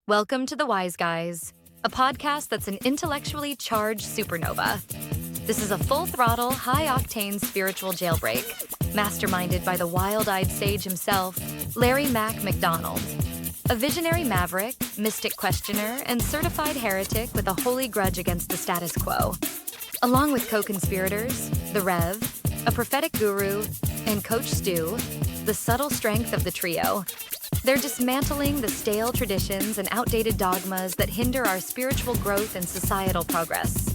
Welcome to the Wise Guys, a podcast that's an intellectually charged supernova. This is a full-throttle, high-octane spiritual jailbreak, masterminded by the wild-eyed sage himself, Larry Mac McDonald. A visionary maverick, mystic questioner, and certified heretic with a holy grudge against the status quo. Along with co-conspirators, the Rev, a prophetic guru, and Coach Stu, the subtle strength of the trio. They're dismantling the stale traditions and outdated dogmas that hinder our spiritual growth and societal progress.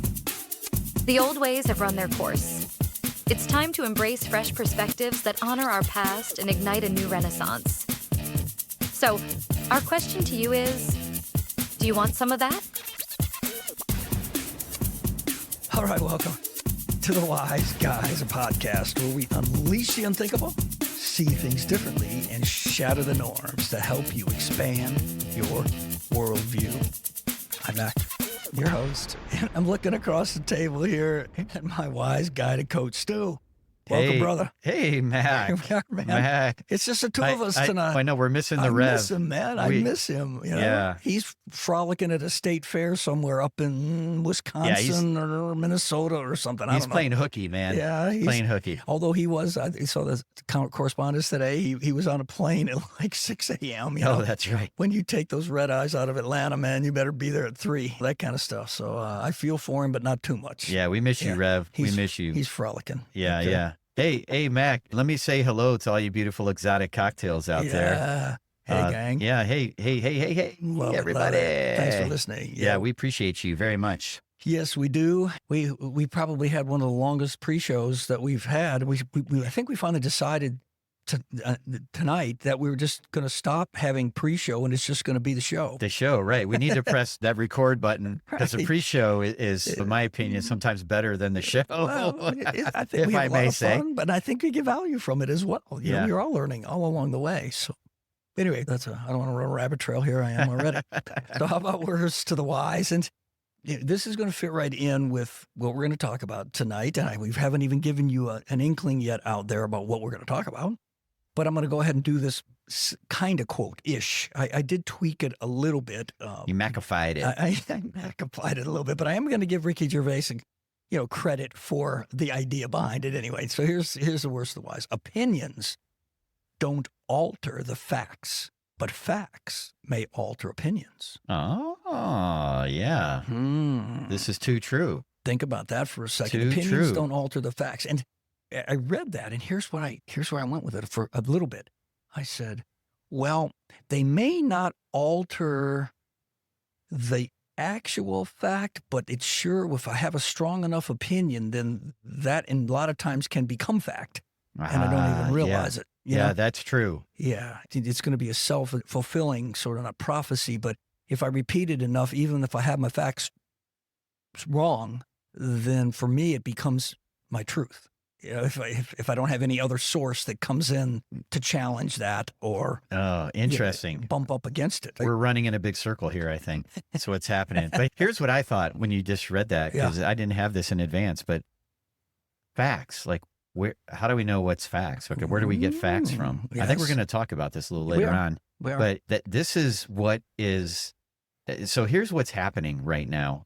The old ways have run their course. It's time to embrace fresh perspectives that honor our past and ignite a new renaissance. So, our question to you is, do you want some of that? All right, welcome to the Wise Guys, a podcast where we unleash the unthinkable, see things differently, and shatter the norms to help you expand your worldview. I'm Mac, your host, and I'm looking across the table here at my wise guy to Coach Stu. Welcome, brother. Hey, Mac. Here we are, man. Mac. It's just the two of us tonight. I know we're missing the Rev. I miss him, man. I miss him. You know? Yeah. He's frolicking at a state fair somewhere up in Wisconsin or Minnesota or something. He's playing hooky, man. Yeah, he's playing hooky. Although he was, I saw the correspondence today. He was on a plane at like 6 a.m. You know? Oh, that's right. When you take those red eyes out of Atlanta, man, you better be there at 3. That kind of stuff. So I feel for him, but not too much. Yeah, we miss you, Rev. We miss you. He's frolicking. Yeah, Okay. yeah. Hey, Mac, let me say hello to all you beautiful exotic cocktails out there. Hey, gang. Yeah, hey, Love it, everybody. love it. Thanks for listening. Yeah, we appreciate you very much. Yes, we do. We probably had one of the longest pre-shows that we've had. I think we finally decided tonight that we were just going to stop having pre-show and it's just going to be the show. The show, right. We need to press that record button because the Right. pre-show is, in my opinion, sometimes better than the show. Well, I think if we have I a lot may of say. fun, but I think we get value from it as well. You know, Yeah. we're all learning all along the way. So anyway, I don't want to run a rabbit trail here. I am already. So how about words to the wise? And this is going to fit right in with what we're going to talk about tonight. And we haven't even given you an inkling yet out there about what we're going to talk about. But I'm going to go ahead and do this kind of quote-ish. I did tweak it a little bit. You Macified it. I Macified it a little bit, but I am going to give Ricky Gervais, credit for the idea behind it anyway. So here's the worst of the wise. Opinions don't alter the facts, but facts may alter opinions. Oh, yeah. This is too true. Think about that for a second. Too Opinions true. don't alter the facts. And I read that, and here's where I went with it for a little bit. I said, well, they may not alter the actual fact, but it's sure if I have a strong enough opinion, then that in a lot of times can become fact. And I don't even realize it. You know? That's true. Yeah. It's going to be a self-fulfilling sort of a prophecy. But if I repeat it enough, even if I have my facts wrong, then for me, it becomes my truth. You know, if I don't have any other source that comes in to challenge that or interesting. Bump up against it. We're running in a big circle here, I think. That's what's happening. But here's what I thought when you just read that, because I didn't have this in advance, but facts, like how do we know what's facts? Okay, where do we get facts from? Yes. I think we're going to talk about this a little later on. We are. But this is what is, so here's what's happening right now.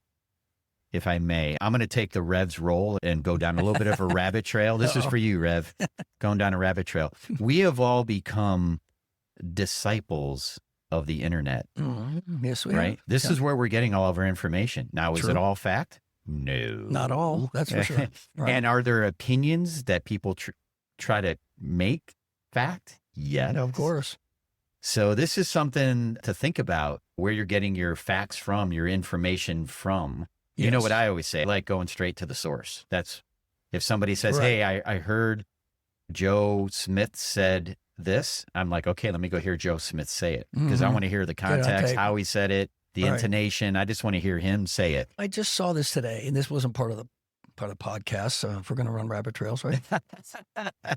If I may, I'm going to take the Rev's role and go down a little bit of a rabbit trail. This is for you, Rev, going down a rabbit trail. We have all become disciples of the internet. Yes, we right? have. This is where we're getting all of our information. Now, is True. it all fact? No. Not all, that's for sure. Right. And are there opinions that people try to make fact? Yes. Of course. So this is something to think about, where you're getting your facts from, your information from. You know what I always say, like going straight to the source. That's if somebody says, hey, I heard Joe Smith said this. I'm like, okay, let me go hear Joe Smith say it because I want to hear the context, how he said it, the intonation. I just want to hear him say it. I just saw this today, and this wasn't part of the podcast. So if we're going to run rabbit trails, right?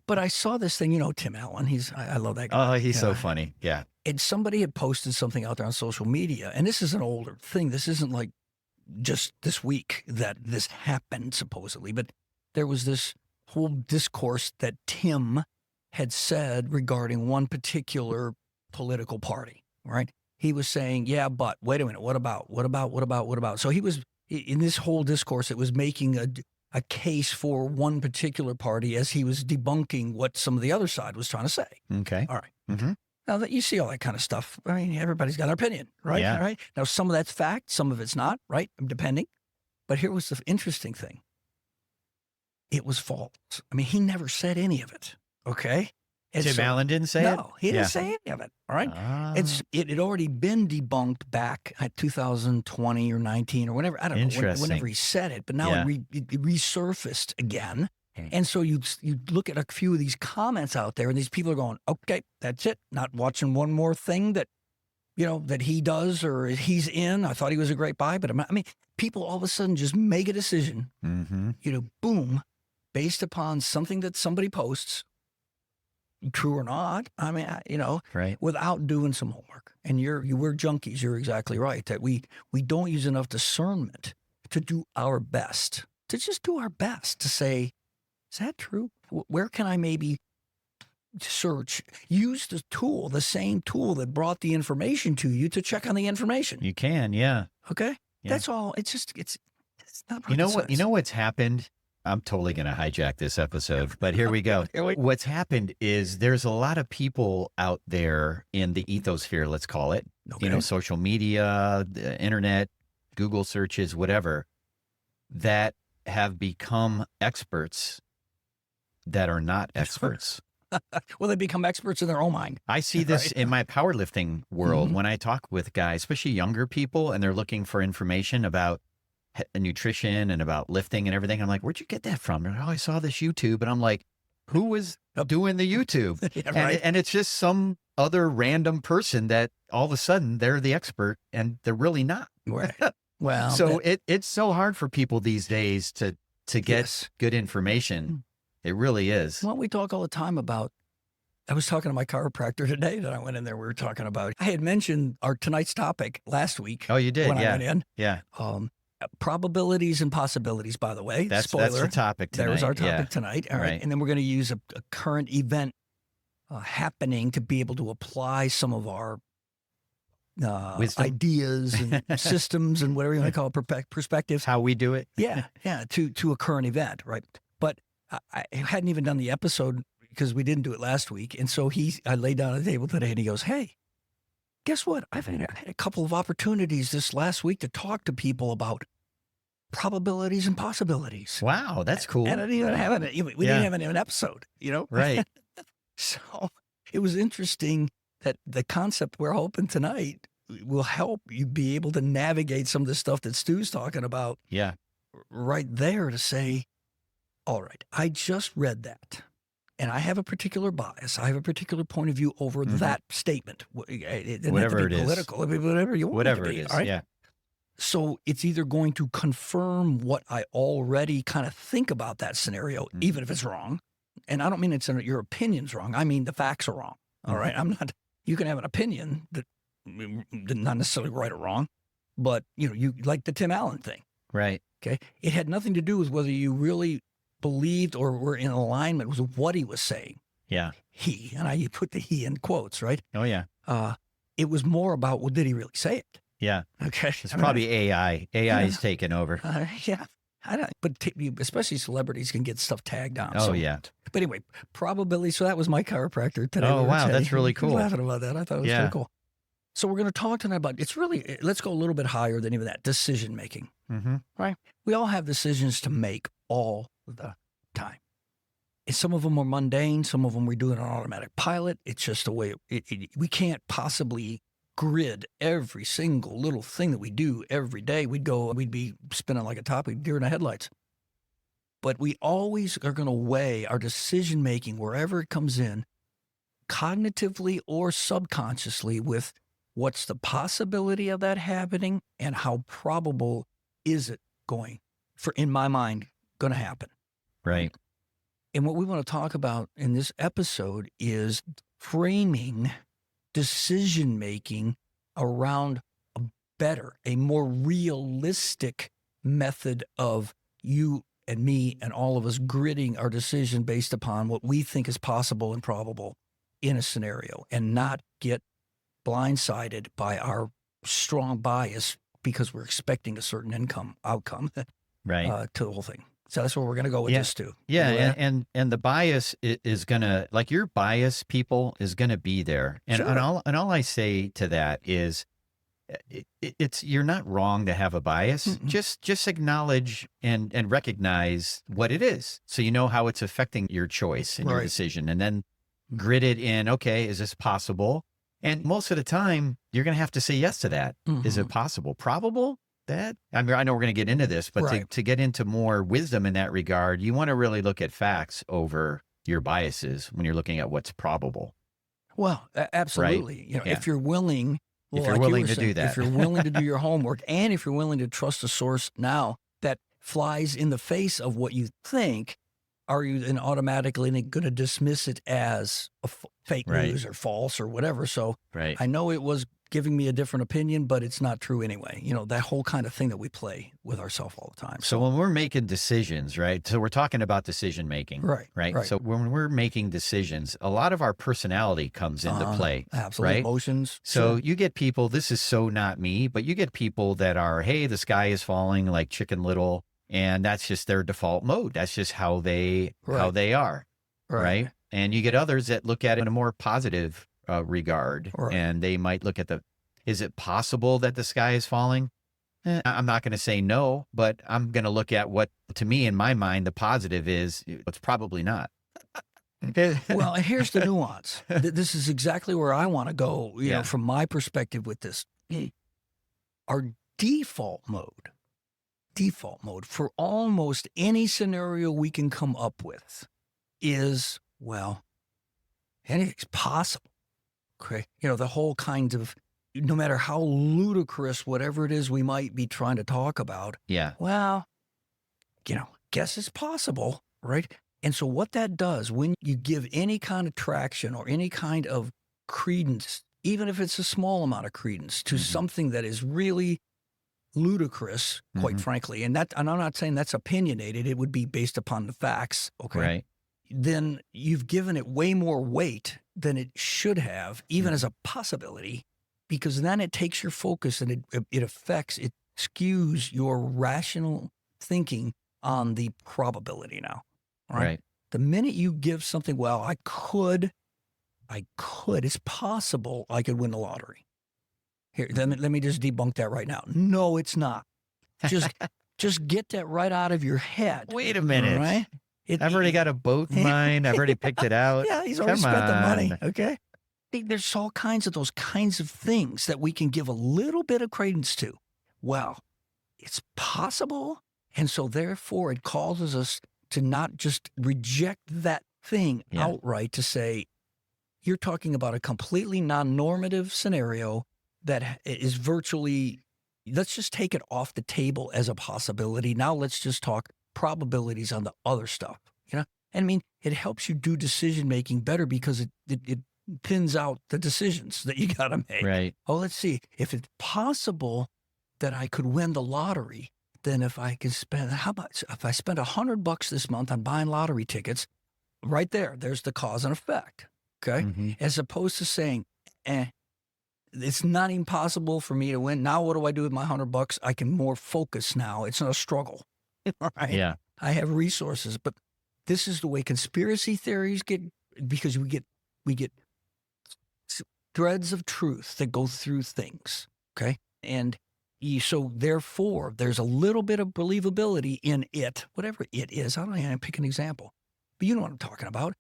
But I saw this thing, Tim Allen. I love that guy. Oh, he's so funny. Yeah. And somebody had posted something out there on social media, and this is an older thing. This isn't like just this week that this happened, supposedly, but there was this whole discourse that Tim had said regarding one particular political party, right? he was saying, yeah, but wait a minute, what about? So he was, in this whole discourse, it was making a case for one particular party as he was debunking what some of the other side was trying to say. Okay. All right. Mm-hmm. Now that you see all that kind of stuff, I mean, everybody's got an opinion, right? Yeah. All right. Now, some of that's fact, some of it's not, right? Depending. But here was the interesting thing. It was false. I mean, he never said any of it. Okay. And Tim Allen didn't say it? No, he didn't say any of it. All right. It had already been debunked back at 2020 or 19 or whenever. I don't know, whenever he said it. But now it resurfaced again. And so you look at a few of these comments out there, and these people are going, okay, that's it. Not watching one more thing that, that he does or he's in. I thought he was a great buy. But I mean, people all of a sudden just make a decision, boom, based upon something that somebody posts, true or not. I mean, right. Without doing some homework. And we're junkies. You're exactly right that we don't use enough discernment to do our best, to just do our best to say, is that true? Where can I maybe search? Use the same tool that brought the information to you to check on the information. You can, yeah. Okay? Yeah. That's all. It's not rocket what? science. You know what's happened? I'm totally going to hijack this episode, but here we go. What's happened is there's a lot of people out there in the ethosphere, let's call it, social media, the internet, Google searches, whatever, that have become experts that are not experts. Well, they become experts in their own mind. I see this in my powerlifting world when I talk with guys, especially younger people, and they're looking for information about nutrition and about lifting and everything. I'm like, where'd you get that from? They're like, I saw this YouTube. And I'm like, who was doing the YouTube? And it's just some other random person that all of a sudden they're the expert and they're really not. Right. Well, so it's so hard for people these days to get good information. It really is. Well, we talk all the time about, I was talking to my chiropractor today that I went in there. We were talking about, I had mentioned our tonight's topic last week. Oh, you did? When I went in. Yeah. Probabilities and possibilities, by the way. That's Spoiler. That's the topic tonight. That was our topic tonight. All right. And then we're going to use a current event happening to be able to apply some of our ideas and systems and whatever you want to call it, perspectives. How we do it. Yeah. To a current event, right? But I hadn't even done the episode because we didn't do it last week. And so I laid down at the table today and he goes, hey, guess what? I've had a couple of opportunities this last week to talk to people about probabilities and possibilities. Wow, that's cool. And I didn't even have we didn't have an episode, Right. So it was interesting that the concept we're hoping tonight will help you be able to navigate some of the stuff that Stu's talking about. Yeah. Right there to say, all right, I just read that. And I have a particular bias. I have a particular point of view over that statement. Whatever it is. Political, whatever you want whatever it to be. It is, right? yeah. So it's either going to confirm what I already kind of think about that scenario, even if it's wrong. And I don't mean your opinion's wrong. I mean the facts are wrong. All right? You can have an opinion that not necessarily right or wrong, but you like the Tim Allen thing. Right. Okay. It had nothing to do with whether you really believed or were in alignment with what he was saying. Yeah. He, and I put the he in quotes, right? Oh, yeah. It was more about, well, did he really say it? Yeah. Okay. It's probably AI. AI is taking over. Yeah. I don't, but especially celebrities can get stuff tagged on. Oh, yeah. But anyway, probability. So that was my chiropractor today. Oh, wow. That's really cool. I was laughing about that. I thought it was pretty cool. So we're going to talk tonight about, let's go a little bit higher than even that, decision making. Right? We all have decisions to make all the time. And some of them are mundane. Some of them we do it on automatic pilot. It's just the way we can't possibly grid every single little thing that we do every day. We'd be spinning like a top deer in the headlights. But we always are going to weigh our decision making wherever it comes in, cognitively or subconsciously, with what's the possibility of that happening and how probable is it in my mind, going to happen. Right. And what we want to talk about in this episode is framing decision-making around a more realistic method of you and me and all of us gridding our decision based upon what we think is possible and probable in a scenario, and not get blindsided by our strong bias because we're expecting a certain outcome Right. to the whole thing. So that's where we're going to go with this too. Yeah, and the bias is gonna, like, your bias, people, is gonna be there, and all I say to that is, it's you're not wrong to have a bias. Just acknowledge and recognize what it is, so you know how it's affecting your choice and your decision, and then grid it in. Okay, is this possible? And most of the time, you're gonna have to say yes to that. Is it possible? Probable? That, I mean, I know we're going to get into this, but to get into more wisdom in that regard, you want to really look at facts over your biases when you're looking at what's probable. Well, absolutely. Right? If you're willing, if you're willing to do that, if you're willing to do your homework, and if you're willing to trust a source now that flies in the face of what you think, are you then automatically going to dismiss it as fake news or false or whatever? So I know it was giving me a different opinion, but it's not true anyway. That whole kind of thing that we play with ourselves all the time. So when we're making decisions, right? So we're talking about decision making, right? So when we're making decisions, a lot of our personality comes into play. Absolutely. Right? Emotions. So you get people, this is so not me, but you get people that are, hey, the sky is falling like Chicken Little, and that's just their default mode. That's just how they are, right? And you get others that look at it in a more positive regard, and they might look at is it possible that the sky is falling? I'm not going to say no, but I'm going to look at what, to me, in my mind, the positive is. It's probably not. Well, here's the nuance. This is exactly where I want to go, you know, from my perspective with this. Our default mode for almost any scenario we can come up with is, well, anything's possible. Okay. The whole kind of, no matter how ludicrous whatever it is we might be trying to talk about. Yeah. Well, guess it's possible, right? And so what that does, when you give any kind of traction or any kind of credence, even if it's a small amount of credence to something that is really ludicrous, quite frankly, and I'm not saying that's opinionated, it would be based upon the facts, okay? Right. Then you've given it way more weight than it should have, even as a possibility, because then it takes your focus and it skews your rational thinking on the probability now. Right? The minute you give something, well, I could, it's possible I could win the lottery. Here, let me just debunk that right now. No, it's not. Just get that right out of your head. Wait a minute. Right? I've already got a boat in mind. I've already picked it out. Yeah, he's already spent the money. Okay. There's all kinds of those kinds of things that we can give a little bit of credence to. Well, it's possible. And so therefore it causes us to not just reject that thing outright, to say, you're talking about a completely non-normative scenario that is virtually, let's just take it off the table as a possibility. Now let's just talk probabilities on the other stuff. And I mean, it helps you do decision-making better because it pins out the decisions that you got to make. Right. Oh, let's see. If it's possible that I could win the lottery, then if I can spend, how much? If I spend $100 this month on buying lottery tickets, right there's the cause and effect. Okay. As opposed to saying, it's not even possible for me to win. Now, what do I do with my $100? I can more focus now. It's not a struggle. Right? Yeah. I have resources, but this is the way conspiracy theories get, because we get threads of truth that go through things. Okay. And so therefore there's a little bit of believability in it, whatever it is. I don't know, pick an example, but you know what I'm talking about.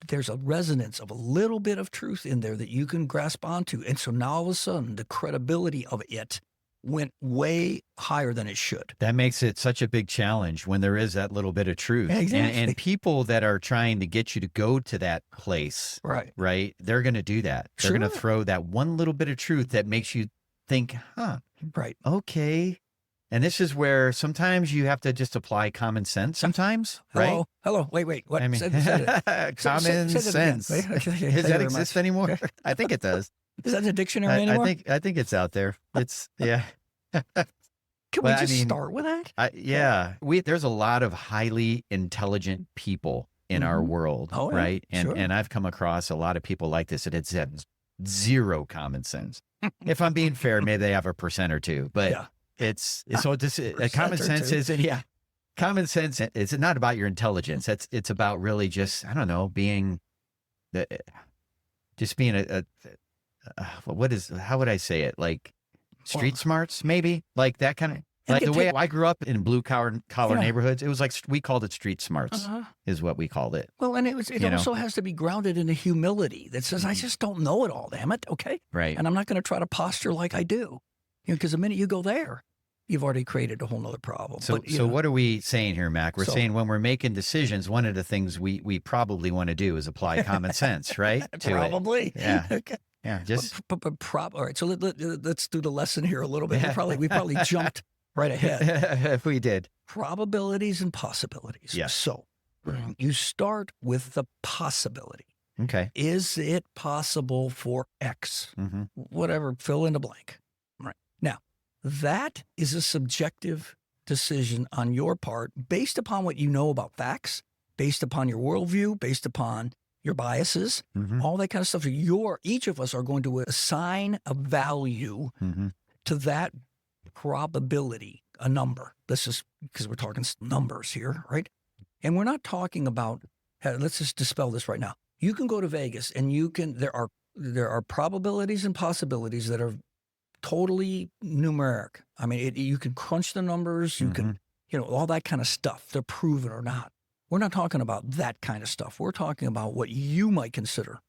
There's a resonance of a little bit of truth in there that you can grasp onto. And so now all of a sudden the credibility of it went way higher than it should. That makes it such a big challenge when there is that little bit of truth. Exactly. And people that are trying to get you to go to that place, right? They're going to do that. They're going to throw that one little bit of truth that makes you think, okay. And this is where sometimes you have to just apply common sense sometimes, right? Hello, wait. What? I mean, common sense. Does that exist anymore? I think it does. Is that in the dictionary anymore? I think it's out there. It's, yeah. Can we just start with that? There's a lot of highly intelligent people in our world, right? And I've come across a lot of people like this, and it's zero common sense. If I'm being fair, maybe they have 1% or 2, but Yeah. it's so this common sense isn't. Yeah, common sense. It's not about your intelligence. It's about really just, I don't know, being just being how would I say it? Like street smarts, maybe, like that kind of. Like the way I grew up in blue collar neighborhoods, it was like we called it street smarts, is what we called it. Well, and it also has to be grounded in a humility that says, I just don't know it all, damn it. Okay. Right. And I'm not going to try to posture like I do. Because the minute you go there, you've already created a whole nother problem. So what are we saying here, Mac? We're saying when we're making decisions, one of the things we probably want to do is apply common sense, right? Probably. Yeah. Okay. Yeah. Just all right. So let's do the lesson here a little bit. We probably jumped right ahead. If we did. Probabilities and possibilities. Yes. So you start with the possibility. Okay. Is it possible for X? Whatever, fill in the blank. Right. Now, that is a subjective decision on your part based upon what you know about facts, based upon your worldview, based upon your biases, all that kind of stuff. Each of us are going to assign a value to that probability, a number. This is because we're talking numbers here, right? And we're not talking about, let's just dispel this right now. You can go to Vegas and there are probabilities and possibilities that are totally numeric. I mean, you can crunch the numbers, you can, all that kind of stuff. They're proven or not. We're not talking about that kind of stuff. We're talking about what you might consider.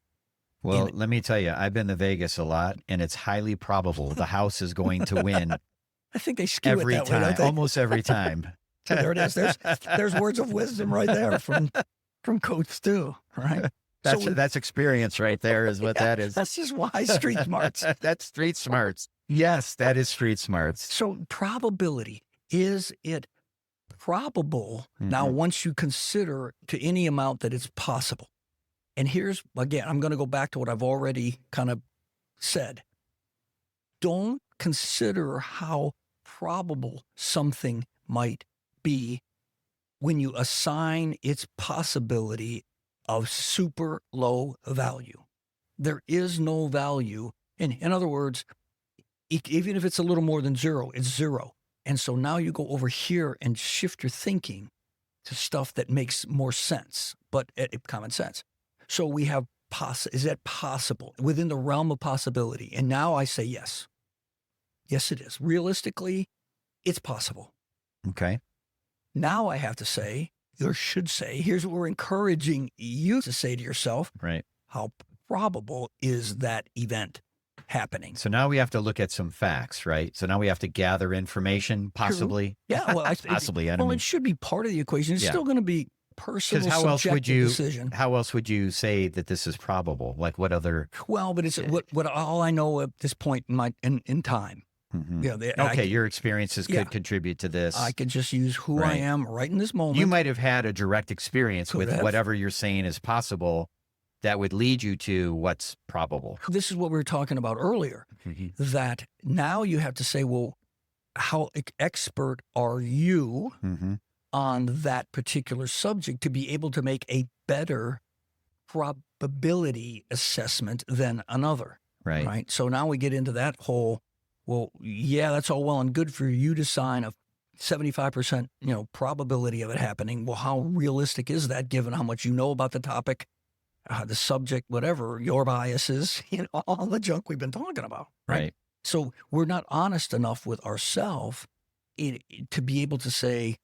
Well, let me tell you, I've been to Vegas a lot, and it's highly probable the house is going to win. I think they skew every it that time, way, don't they? almost every time. So there it is. There's words of wisdom right there from Coach Stu, right? That's experience right there is what that is. That's just why street smarts. That's street smarts. Yes, that is street smarts. So probability, is it probable now once you consider to any amount that it's possible? And here's, again, I'm going to go back to what I've already kind of said. Don't consider how probable something might be when you assign its possibility of super low value. There is no value. In other words, even if it's a little more than zero, it's zero. And so now you go over here and shift your thinking to stuff that makes more sense, but common sense. So we have, is that possible within the realm of possibility? And now I say yes. Yes, it is. Realistically, it's possible. Okay. Now I have to say, or should say, here's what we're encouraging you to say to yourself. Right. How probable is that event happening? So now we have to look at some facts, right? So now we have to gather information, possibly. True. Yeah, well, possibly. It should be part of the equation. It's still going to be personal, subjective decision. How else would you say that this is probable? Like what other? Well, but it's what all I know at this point in time. Yeah. Okay, your experiences could contribute to this. I could just use who I am right in this moment. You might have had a direct experience with whatever you're saying is possible that would lead you to what's probable. This is what we were talking about earlier, that now you have to say, well, how expert are you on that particular subject to be able to make a better probability assessment than another? Right. So now we get into that whole, well, yeah, that's all well and good for you to sign a 75%, probability of it happening. Well, how realistic is that given how much you know about the topic, the subject, whatever, your biases, all the junk we've been talking about, right? So we're not honest enough with ourselves to be able to say,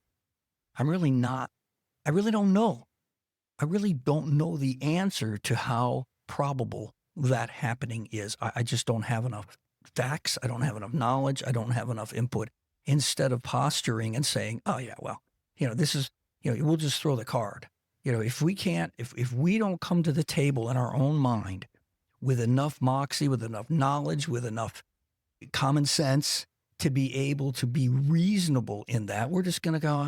I really don't know. I really don't know the answer to how probable that happening is. I just don't have enough facts. I don't have enough knowledge. I don't have enough input. Instead of posturing and saying, oh yeah, well, this is, we'll just throw the card. If we can't, if we don't come to the table in our own mind with enough moxie, with enough knowledge, with enough common sense to be able to be reasonable in that, we're just going to go,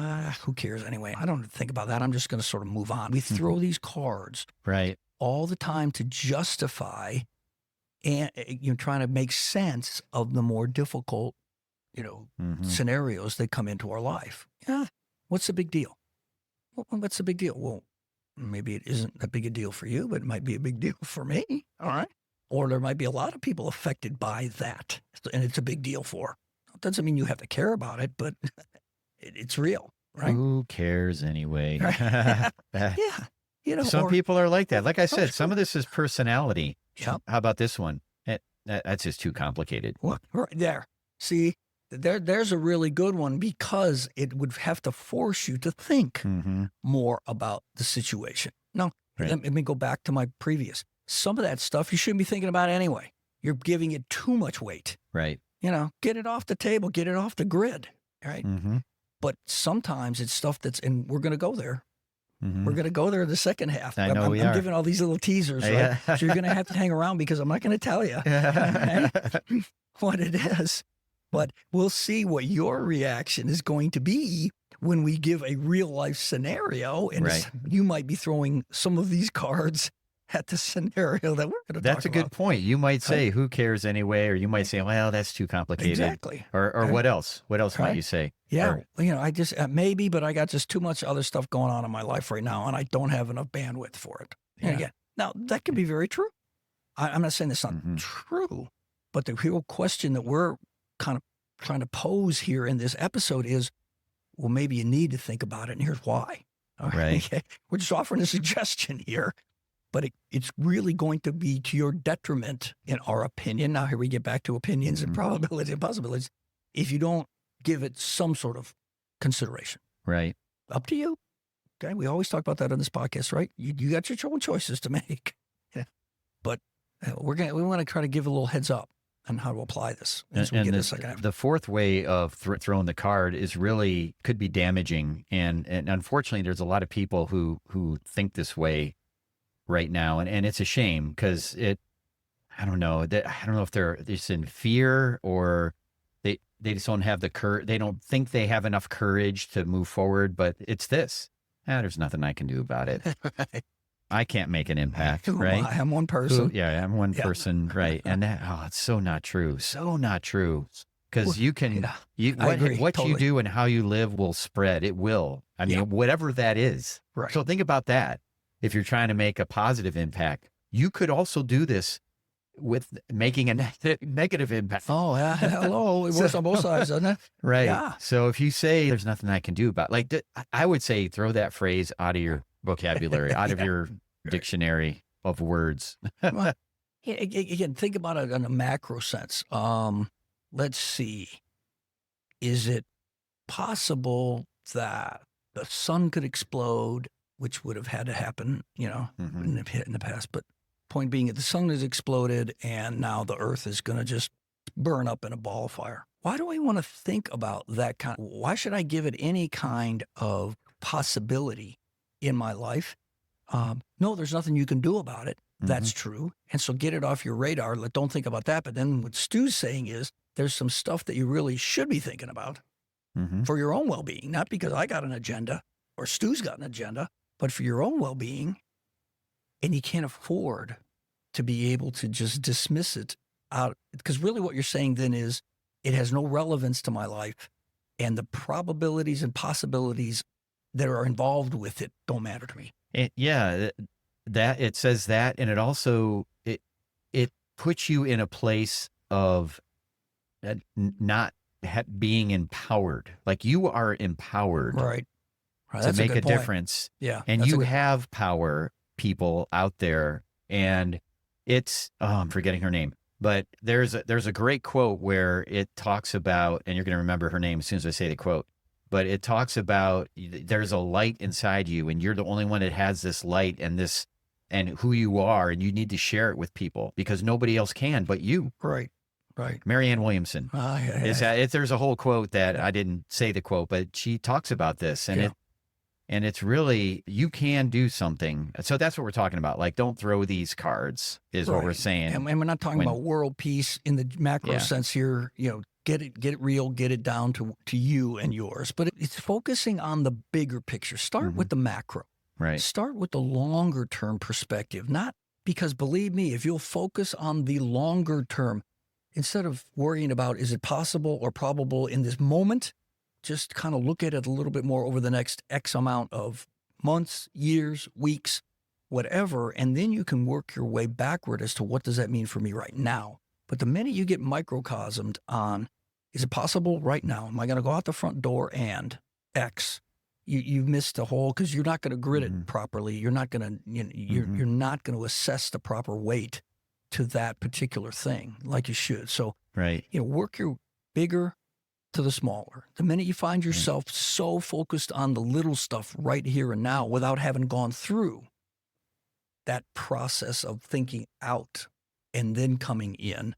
who cares anyway? I don't think about that. I'm just going to sort of move on. We throw these cards all the time to justify and trying to make sense of the more difficult, scenarios that come into our life. Yeah. What's the big deal? Well, what's the big deal? Well, maybe it isn't a big a deal for you, but it might be a big deal for me. All right. or there might be a lot of people affected by that, and it's a big deal for. It doesn't mean you have to care about it, but it's real, right? Who cares anyway? Right. Yeah. Some people are like that. Like I said, some sure. of this is personality. Yep. How about this one? That's just too complicated. Well, right there. See, there's a really good one because it would have to force you to think more about the situation. No, Right. let me go back to my previous. Some of that stuff you shouldn't be thinking about anyway. You're giving it too much weight. Right. Get it off the table, get it off the grid, right? Mm-hmm. But sometimes it's stuff and we're going to go there. Mm-hmm. We're going to go there in the second half. I know we are. I'm giving all these little teasers, right? Yeah. So you're going to have to hang around because I'm not going to tell you what it is. But we'll see what your reaction is going to be when we give a real life scenario. And Right. you might be throwing some of these cards at the scenario that we're going to talk about. That's a good point. You might say, who cares anyway? Or you might say, well, that's too complicated. Exactly. Or Right. what else? What else might Right. you say? Yeah. Or- I just, maybe, but I got just too much other stuff going on in my life right now, and I don't have enough bandwidth for it. And Yeah. again, now that can be very true. I'm not saying that's not Mhm. true, but the real question that we're kind of trying to pose here in this episode is, well, maybe you need to think about it, and here's why. All Right. Okay? We're just offering a suggestion here, but it's really going to be to your detriment, in our opinion. Now, here we get back to opinions and probabilities and possibilities. If you don't give it some sort of consideration, Right. up to you. Okay, we always talk about that on this podcast, right? You got your own choices to make. Yeah. But we want to try to give a little heads up on how to apply this as we get to the second half. The fourth way of throwing the card is really could be damaging, and unfortunately, there's a lot of people who think this way right now, and it's a shame because I don't know if they're just in fear or they just don't have the courage. They don't think they have enough courage to move forward. But it's this. There's nothing I can do about it. Right. I can't make an impact, Who am right? I? I'm one person. I'm one Yeah. person, right? And it's so not true. So not true. Because you can, Yeah. I agree, what totally. you do and how you live will spread. It will. I mean, Yeah. whatever that is. Right. So think about that. If you're trying to make a positive impact, you could also do this with making a negative impact. Oh, yeah. Hello. It works on both sides, doesn't it? Right. Yeah. So if you say there's nothing I can do about, I would say throw that phrase out of your vocabulary, out of your dictionary of words. Well, again, think about it in a macro sense. Let's see. Is it possible that the sun could explode, which would have had to happen, Mhm. in the past? But point being, the sun has exploded and now the earth is going to just burn up in a ball of fire. Why do I want to think about that why should I give it any kind of possibility in my life? No, there's nothing you can do about it. That's true. And so get it off your radar. Don't think about that. But then what Stu's saying is there's some stuff that you really should be thinking about for your own well-being, not because I got an agenda or Stu's got an agenda, but for your own well-being. And you can't afford to be able to just dismiss it out, because really what you're saying then is it has no relevance to my life, and the probabilities and possibilities that are involved with it don't matter to me. That it says that, and it also it puts you in a place of not being empowered. Like you are empowered, Right. to That's make good a point. difference. Yeah. And that's a you good- have power, people out there. And it's I'm forgetting her name, but there's a great quote where it talks about, and you're going to remember her name as soon as I say the quote, but it talks about there's a light inside you, and you're the only one that has this light and who you are, and you need to share it with people because nobody else can but you. Right. Marianne Williamson. Yeah. There's a whole quote that I didn't say the quote, but she talks about this, and it's really, you can do something. So that's what we're talking about. Like, don't throw these cards is what we're saying. And we're not talking about world peace in the macro sense here. Get it real, get it down to you and yours. But it's focusing on the bigger picture. Start with the macro. Right. Start with the longer term perspective. Not because, believe me, if you'll focus on the longer term, instead of worrying about is it possible or probable in this moment, just kind of look at it a little bit more over the next X amount of months, years, weeks, whatever, and then you can work your way backward as to what does that mean for me right now. But the minute you get microcosmed on, is it possible right now? Am I going to go out the front door and X? You've missed the whole, because you're not going to grid it properly. You're not going to, you're not going to assess the proper weight to that particular thing like you should. So, work your bigger to the smaller. The minute you find yourself so focused on the little stuff right here and now without having gone through that process of thinking out and then coming in,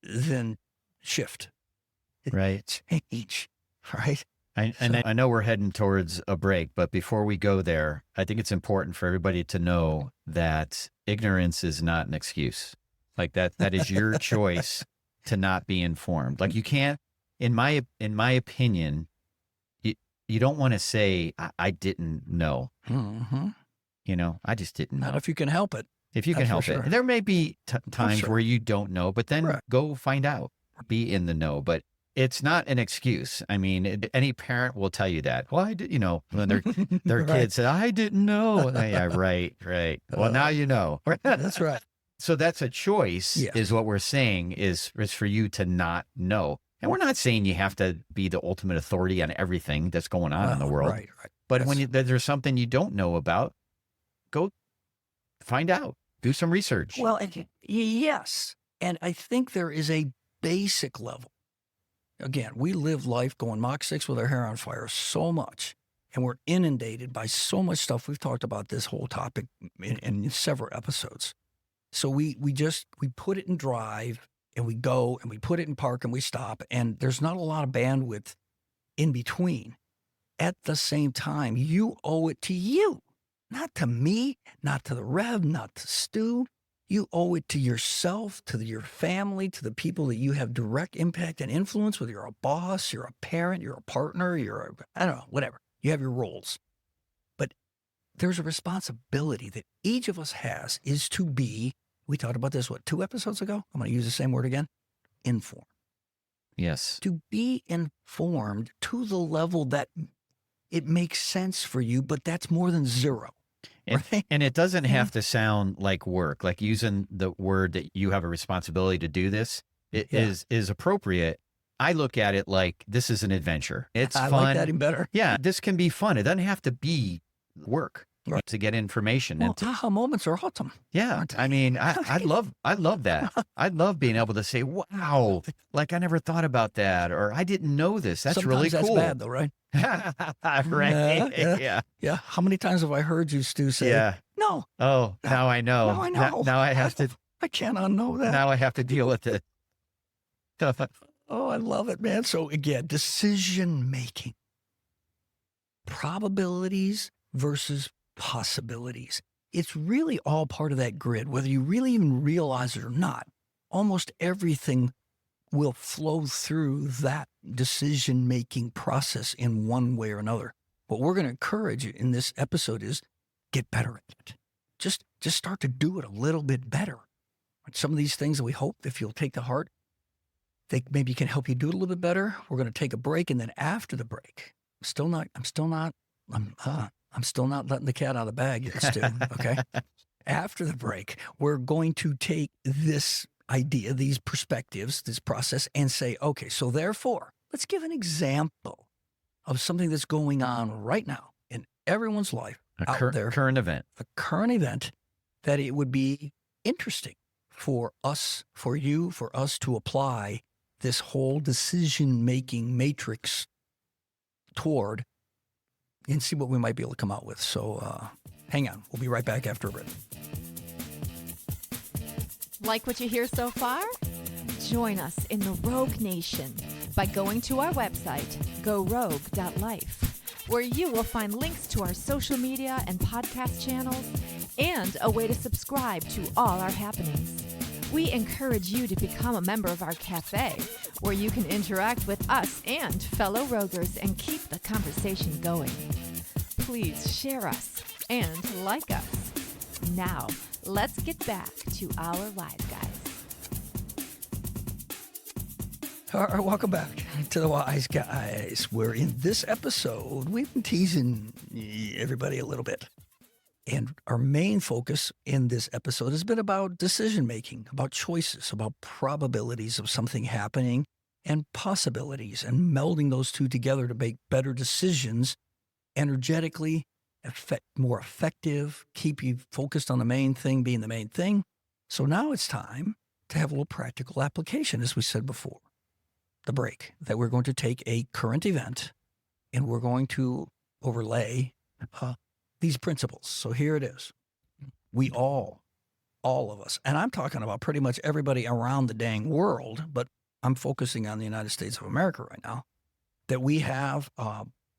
then shift. Right. Change. Right. I know we're heading towards a break, but before we go there, I think it's important for everybody to know that ignorance is not an excuse. Like that is your choice to not be informed. Like you can't, in my opinion, you don't want to say, I didn't know. I just didn't know. Not if you can help it. If you can help it. There may be times where you don't know, but then go find out, be in the know. But it's not an excuse. I mean, any parent will tell you that. Well, I did, when their kids say, I didn't know. Yeah, right. Well, now you know. That's right. So that's a choice, is what we're saying, is for you to not know. And we're not saying you have to be the ultimate authority on everything that's going on in the world. Right. But when there's something you don't know about, go find out. Do some research. Well, yes. And I think there is a basic level. Again, we live life going Mach 6 with our hair on fire so much, and we're inundated by so much stuff. We've talked about this whole topic in several episodes. So we put it in drive, and we go, and we put it in park, and we stop, and there's not a lot of bandwidth in between. At the same time, you owe it to you, not to me, not to the Rev, not to Stu. You owe it to yourself, to your family, to the people that you have direct impact and influence, whether you're a boss, you're a parent, you're a partner, I don't know, whatever. You have your roles. But there's a responsibility that each of us has, is to be, we talked about this, 2 episodes ago? I'm going to use the same word again. Informed. Yes. To be informed to the level that it makes sense for you, but that's more than zero. And it doesn't have to sound like work, like using the word that you have a responsibility to do this. It is appropriate. I look at it like this is an adventure. It's fun. I like that even better. Yeah, this can be fun. It doesn't have to be work to get information. Well, aha moments are awesome. Yeah, I mean, I love that. I love being able to say, wow, like I never thought about that, or I didn't know this. That's really cool. Sometimes that's bad though, right? Right. Yeah. How many times have I heard you, Stu, say, no. Oh, now I know. Now I know. Now I have to. I cannot know that. Now I have to deal with it. Oh, I love it, man. So again, decision-making. Probabilities versus possibilities. It's really all part of that grid, whether you really even realize it or not. Almost everything will flow through that decision-making process in one way or another. What we're going to encourage you in this episode is get better at it. Just start to do it a little bit better. Some of these things that we hope, if you'll take to heart, they maybe can help you do it a little bit better. We're going to take a break, and then after the break, I'm still not letting the cat out of the bag yet, Stu. Okay. After the break, we're going to take this idea, these perspectives, this process, and say, okay, so therefore, let's give an example of something that's going on right now in everyone's life out there. Current event. A current event that it would be interesting for us, for you, for us to apply this whole decision-making matrix toward and see what we might be able to come out with. So hang on. We'll be right back after a break. Like what you hear so far? Join us in the Rogue Nation by going to our website, gorogue.life, where you will find links to our social media and podcast channels and a way to subscribe to all our happenings. We encourage you to become a member of our cafe, where you can interact with us and fellow Roguers and keep the conversation going. Please share us and like us. Now, let's get back to our Wise Guys. All right, welcome back to the Wise Guys, where in this episode, we've been teasing everybody a little bit. And our main focus in this episode has been about decision-making, about choices, about probabilities of something happening and possibilities, and melding those two together to make better decisions energetically, more effective, keep you focused on the main thing being the main thing. So now it's time to have a little practical application, as we said before. The break, that we're going to take a current event and we're going to overlay these principles. So here it is. We all of us, and I'm talking about pretty much everybody around the dang world, but I'm focusing on the United States of America right now, that we have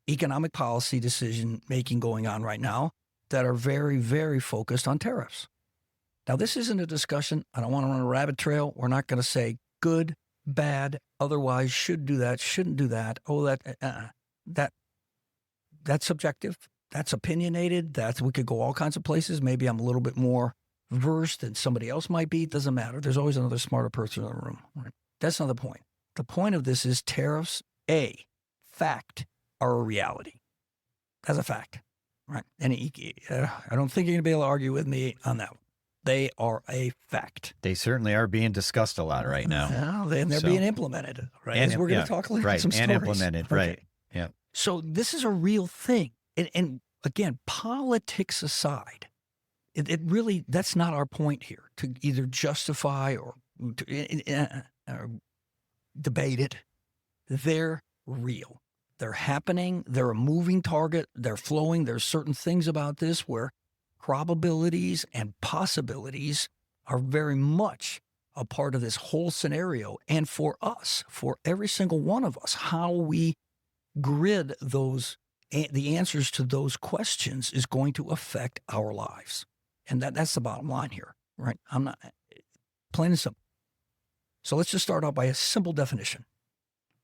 economic policy decision making going on right now that are very, very focused on tariffs. Now, this isn't a discussion. I don't want to run a rabbit trail. We're not going to say good, bad, otherwise, should do that, shouldn't do that. Oh, that's subjective. That's opinionated. We could go all kinds of places. Maybe I'm a little bit more versed than somebody else might be. It doesn't matter. There's always another smarter person in the room. Right? That's not the point. The point of this is tariffs, fact, are a reality. That's a fact, right? And I don't think you're going to be able to argue with me on that one. They are a fact. They certainly are being discussed a lot right now. They're being implemented, right? As we're going to talk later. Right, some and stories. implemented, Okay. right. Yeah. So this is a real thing. And again, politics aside, it really, that's not our point here, to either justify or debate it. They're real. They're happening. They're a moving target. They're flowing. There's certain things about this where probabilities and possibilities are very much a part of this whole scenario. And for us, for every single one of us, how we grid the answers to those questions is going to affect our lives. And that's the bottom line here, right? I'm not, plain and simple. So let's just start out by a simple definition.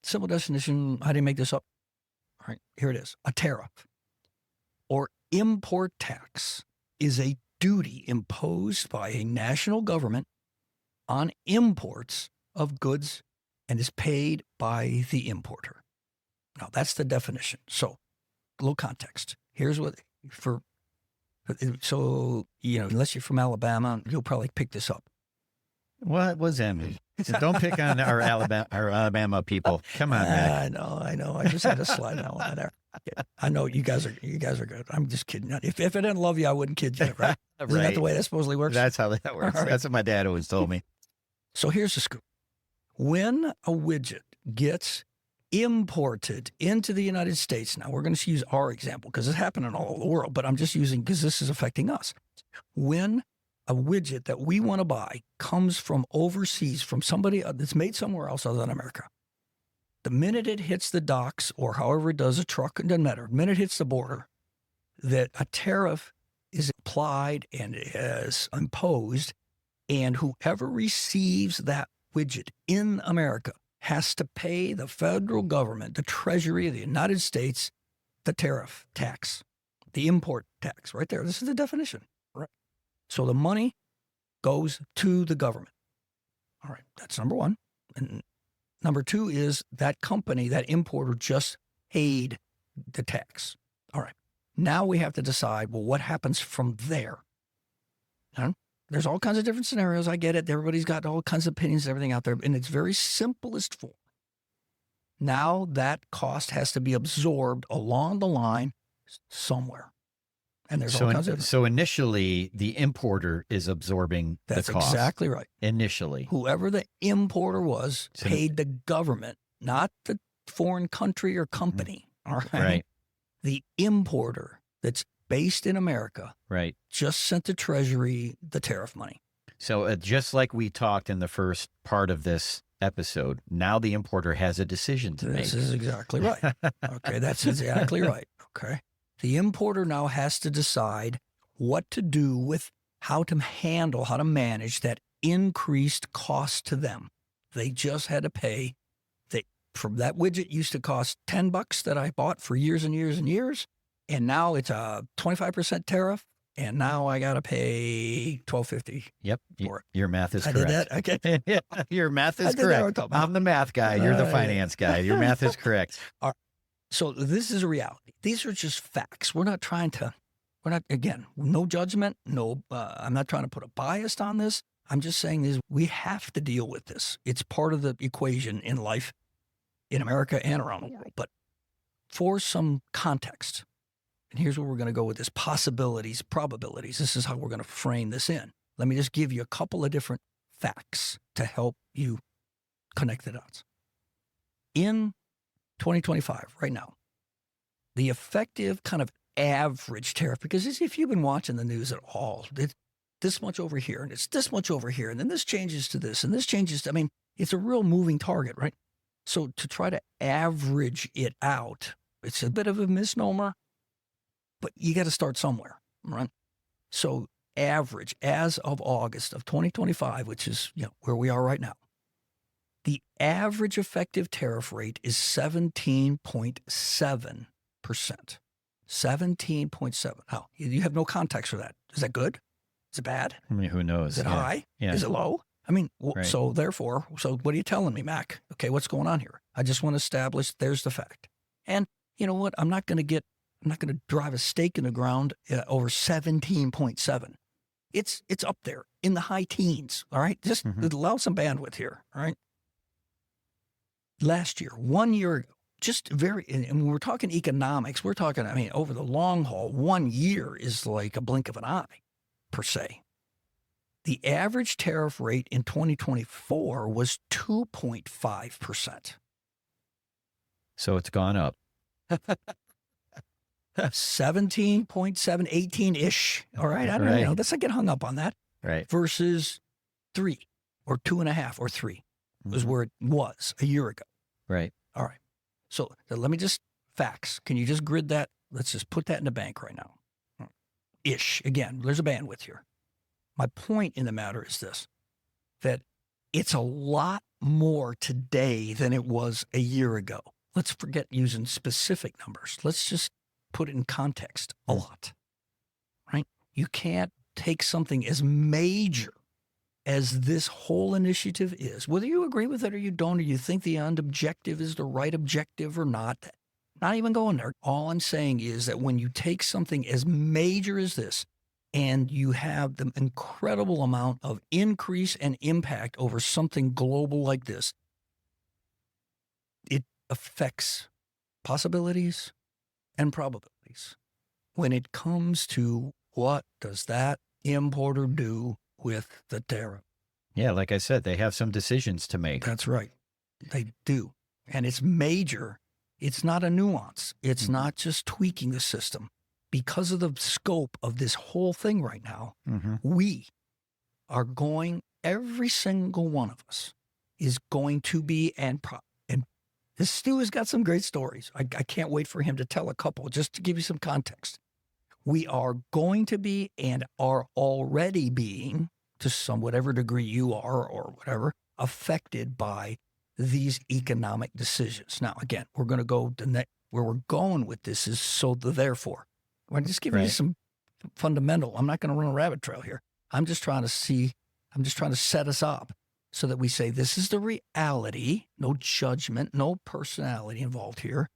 Simple definition, I didn't make this up. All right, here it is. A tariff or import tax is a duty imposed by a national government on imports of goods and is paid by the importer. Now, that's the definition. So, a little context. Here's what, unless you're from Alabama, you'll probably pick this up. What was that? Don't pick on our Alabama people. Come on, Mac. I know. I just had to slide that one in there. Yeah, I know you guys are good. I'm just kidding. If I didn't love you, I wouldn't kid you, right? Isn't that the way that supposedly works? That's how that works. Right. That's what my dad always told me. So here's the scoop. When a widget gets imported into the United States, now we're going to use our example because it's happening all over the world, but I'm just using because this is affecting us. When a widget that we want to buy comes from overseas, from somebody that's made somewhere else other than America, the minute it hits the docks or however it does, a truck, it doesn't matter, the minute it hits the border, that a tariff is applied and is imposed, and whoever receives that widget in America has to pay the federal government, the Treasury of the United States, the tariff tax, the import tax, right there. This is the definition, right? So the money goes to the government. All right, that's number one. And number two is that company, that importer just paid the tax. All right, now we have to decide, well, what happens from there? There's all kinds of different scenarios. I get it. Everybody's got all kinds of opinions and everything out there. In its very simplest form, now that cost has to be absorbed along the line somewhere. And there's all kinds of... So initially, the importer is absorbing the cost. That's exactly right. Initially. Whoever the importer was paid the government, not the foreign country or company. All right. Right. The importer that's based in America, right, just sent the Treasury the tariff money. So just like we talked in the first part of this episode, now the importer has a decision to make. This is exactly right. Okay, that's exactly right. Okay. The importer now has to decide what to do with how to handle, how to manage that increased cost to them. They just had to pay. From that widget used to cost $10 that I bought for years and years and years. And now it's a 25% tariff, and now I got to pay $12.50. Yep, for it. Your math is correct. I did that? Okay. Yeah, your math is correct. I'm the math guy. You're the finance guy. Your math is correct. All right. So this is a reality. These are just facts. We're not trying to We're not, again, no judgment, no, I'm not trying to put a bias on this. I'm just saying is we have to deal with this. It's part of the equation in life in America and around the world. But for some context, and here's where we're going to go with this: possibilities, probabilities. This is how we're going to frame this in. Let me just give you a couple of different facts to help you connect the dots. In 2025, right now, the effective kind of average tariff, because if you've been watching the news at all, it's this much over here and it's this much over here, and then this changes to this and this changes to, I mean, it's a real moving target, right? So to try to average it out, it's a bit of a misnomer, but you got to start somewhere, right? So average as of August of 2025, which is where we are right now, the average effective tariff rate is 17.7%. 17.7. Now, you have no context for that. Is that good? Is it bad? I mean, who knows? Is it high? Yeah. Is it low? I mean, Right. so what are you telling me, Mac? Okay, what's going on here? I just want to establish there's the fact. And you know what? I'm not going to drive a stake in the ground over 17.7. It's up there in the high teens. All right, just allow some bandwidth here. All right. Last year, 1 year ago, and when we're talking economics, we're talking, I mean, over the long haul, 1 year is like a blink of an eye, per se. The average tariff rate in 2024 was 2.5%. So it's gone up. 17.7, 18-ish. All right. I don't know. Let's not get hung up on that. Right. Versus 3 or 2.5 or 3 was where it was a year ago. Right. All right. So let me just facts. Can you just grid that? Let's just put that in the bank right now. Ish. Again, there's a bandwidth here. My point in the matter is this, that it's a lot more today than it was a year ago. Let's forget using specific numbers. Let's just put it in context. A lot, right? You can't take something as major as this whole initiative is, whether you agree with it or you don't, or you think the end objective is the right objective or not even going there. All I'm saying is that when you take something as major as this and you have the incredible amount of increase and impact over something global like this, it affects possibilities and probabilities. When it comes to what does that importer do with the tariff? Yeah, like I said, they have some decisions to make. That's right. They do. And it's major. It's not a nuance. It's not just tweaking the system. Because of the scope of this whole thing right now, we are going, every single one of us is going to be, and this Stu has got some great stories. I can't wait for him to tell a couple, just to give you some context. We are going to be and are already being, to some whatever degree you are or whatever, affected by these economic decisions. Now, again, we're going to go where we're going with this is therefore. I'm just giving you some fundamental. I'm not going to run a rabbit trail here. I'm just trying to set us up so that we say this is the reality, no judgment, no personality involved here.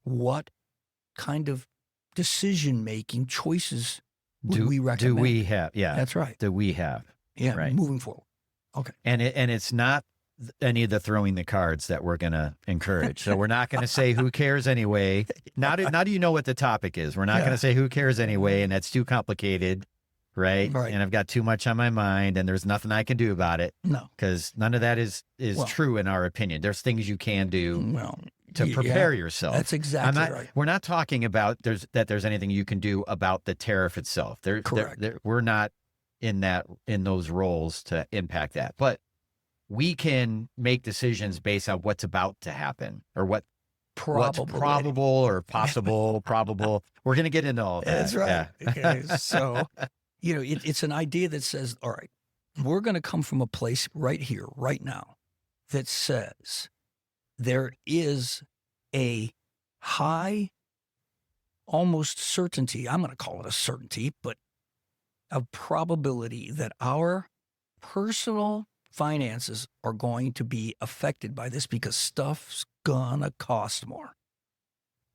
What kind of decision-making choices would we recommend? Do we have? Yeah, that's right. Do we have? Yeah, right. Moving forward. Okay. And it's not any of the throwing the cards that we're going to encourage. So we're not going to say who cares anyway. Now do you know what the topic is? We're not going to say who cares anyway, and that's too complicated, right? And I've got too much on my mind, and there's nothing I can do about it. No, because none of that is true in our opinion. There's things you can do to prepare yourself. That's exactly right. We're not talking about there's anything you can do about the tariff itself. Correct. We're not in those roles to impact that, but we can make decisions based on what's about to happen or what's probable or possible, probable. We're going to get into all that. That's right. Yeah. Okay. So, it's an idea that says, all right, we're going to come from a place right here, right now, that says there is a high, almost certainty, I'm going to call it a certainty, but a probability that our personal finances are going to be affected by this because stuff's gonna cost more.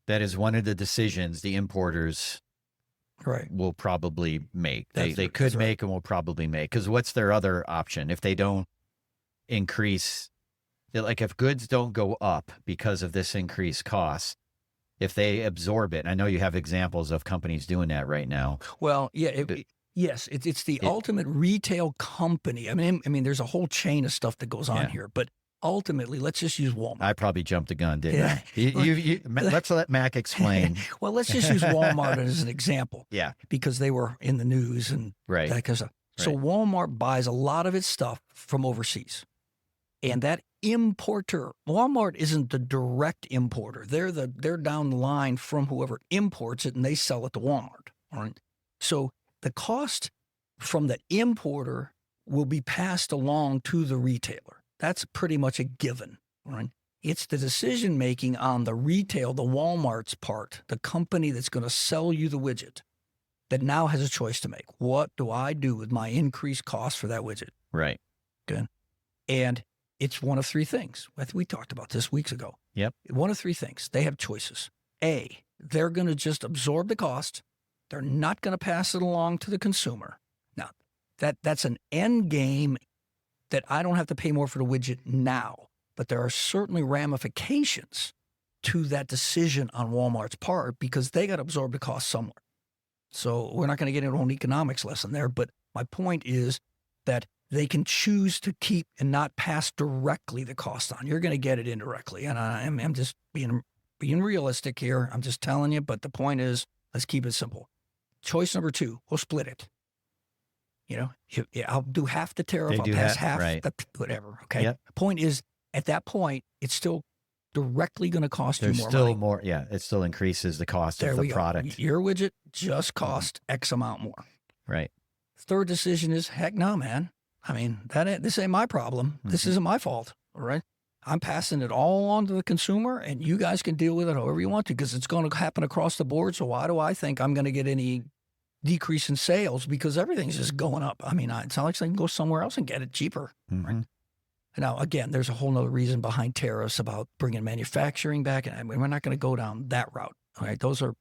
That is one of the decisions the importers will probably make. They That's could right. make and will probably make. Because what's their other option? If they don't increase, like if goods don't go up because of this increased cost, if they absorb it, I know you have examples of companies doing that right now. Well, yeah, yes, it's the ultimate retail company. I mean, there's a whole chain of stuff that goes on here, but ultimately, let's just use Walmart. I probably jumped the gun, didn't I? Let's let Mac explain. Well, let's just use Walmart as an example. Yeah, because they were in the news and right. that kind of stuff. So Walmart buys a lot of its stuff from overseas, and that importer, Walmart isn't the direct importer. They're down the line from whoever imports it, and they sell it to Walmart. All right. So the cost from the importer will be passed along to the retailer. That's pretty much a given. Right. It's the decision making on the retail, the Walmart's part, the company that's going to sell you the widget, that now has a choice to make. What do I do with my increased cost for that widget? Right. Good. And it's one of three things. I think we talked about this weeks ago. Yep. One of three things. They have choices. A, they're going to just absorb the cost. They're not going to pass it along to the consumer. Now, that's an end game that I don't have to pay more for the widget now, but there are certainly ramifications to that decision on Walmart's part because they got to absorb the cost somewhere. So we're not going to get into an economics lesson there, but my point is that they can choose to keep and not pass directly the cost on. You're going to get it indirectly. And I'm just being realistic here. I'm just telling you. But the point is, let's keep it simple. Choice number two, we'll split it. You know, I'll do half the tariff. I'll pass half the whatever. Okay. Yep. The point is, at that point, it's still directly going to cost you more still money. more. Yeah. It still increases the cost of the product. Your widget just cost X amount more. Right. Third decision is, heck no, man. I mean, this ain't my problem. This isn't my fault. All right. I'm passing it all on to the consumer, and you guys can deal with it however you want to, because it's going to happen across the board. So why do I think I'm going to get any decrease in sales? Because everything's just going up. I mean, it's not like I can go somewhere else and get it cheaper. Right? Now, again, there's a whole nother reason behind tariffs about bringing manufacturing back. And we're not going to go down that route. All right. Those are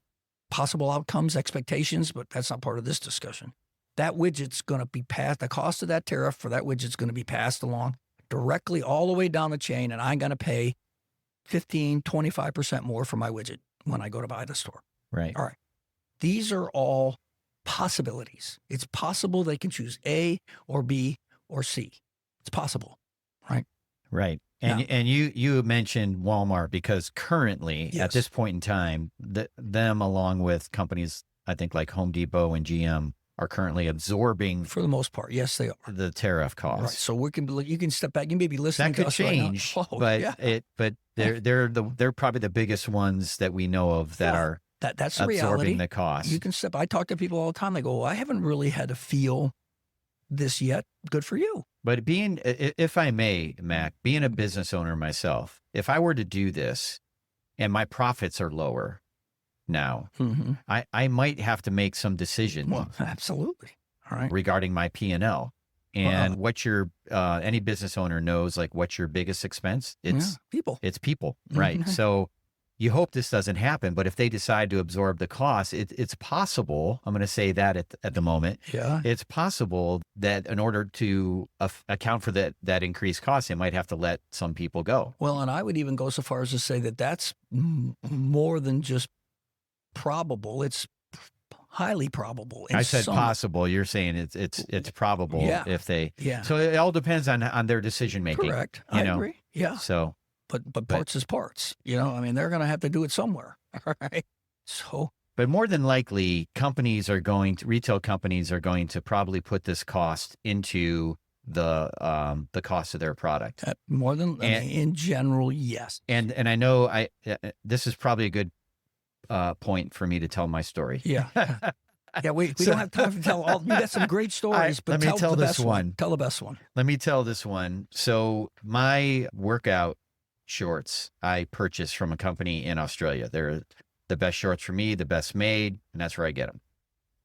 possible outcomes, expectations, but that's not part of this discussion. That widget's going to be passed, the cost of that tariff for that widget's going to be passed along directly all the way down the chain, and I'm going to pay 15, 25% more for my widget when I go to buy the store. Right. All right. These are all possibilities. It's possible they can choose A or B or C. It's possible, right? Right. And you mentioned Walmart because currently at this point in time, them along with companies, I think like Home Depot and GM, are currently absorbing, for the most part. Yes, they are, the tariff costs. Right. So you can step back. You may be listening. That could to us change, right now. but they're probably the biggest ones that we know of that are that's the absorbing reality. the cost. You can step. I talk to people all the time. They go, well, I haven't really had to feel this yet. Good for you. But if I may, Mac, being a business owner myself, if I were to do this and my profits are lower now, I might have to make some decision. Well, absolutely. All right. Regarding my P&L. And what your any business owner knows, like what's your biggest expense? It's people. It's people, right? So you hope this doesn't happen, but if they decide to absorb the cost, it's possible. I'm going to say that at the moment. Yeah. It's possible that in order to account for that increased cost, they might have to let some people go. Well, and I would even go so far as to say that that's more than just probable. It's highly probable. I said possible. You're saying it's probable if they. Yeah. So it all depends on their decision making. Correct. I agree. Yeah. So. But parts is parts. You know, I mean, they're going to have to do it somewhere. All right. So. But more than likely, retail companies are going to probably put this cost into the cost of their product. More than in general, yes. And I know this is probably a good point for me to tell my story. Yeah. Yeah, we don't have time to tell all. You got some great stories, but let me tell this one. Tell the best one. Let me tell this one. So my workout shorts I purchased from a company in Australia. They're the best shorts for me, the best made, and that's where I get them.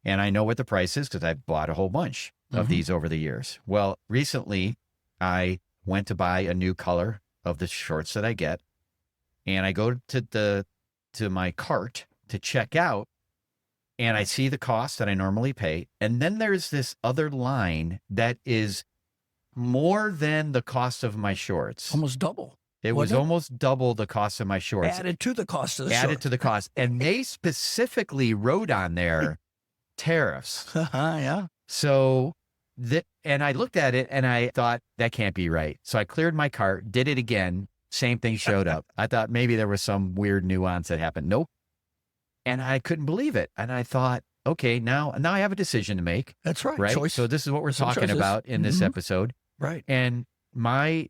And I know what the price is because I bought a whole bunch of these over the years. Well, recently I went to buy a new color of the shorts that I get, and I go to my cart to check out, and I see the cost that I normally pay. And then there's this other line that is more than the cost of my shorts. Almost double. It was almost double the cost of my shorts. Added to the cost of the Added shorts. to the cost. And they specifically wrote on there tariffs. Yeah. So and I looked at it and I thought, that can't be right. So I cleared my cart, did it again. Same thing showed up. I thought maybe there was some weird nuance that happened. Nope. And I couldn't believe it. And I thought, okay, now I have a decision to make. That's right. Right. Choice. So this is what we're talking about in this episode. Right. And my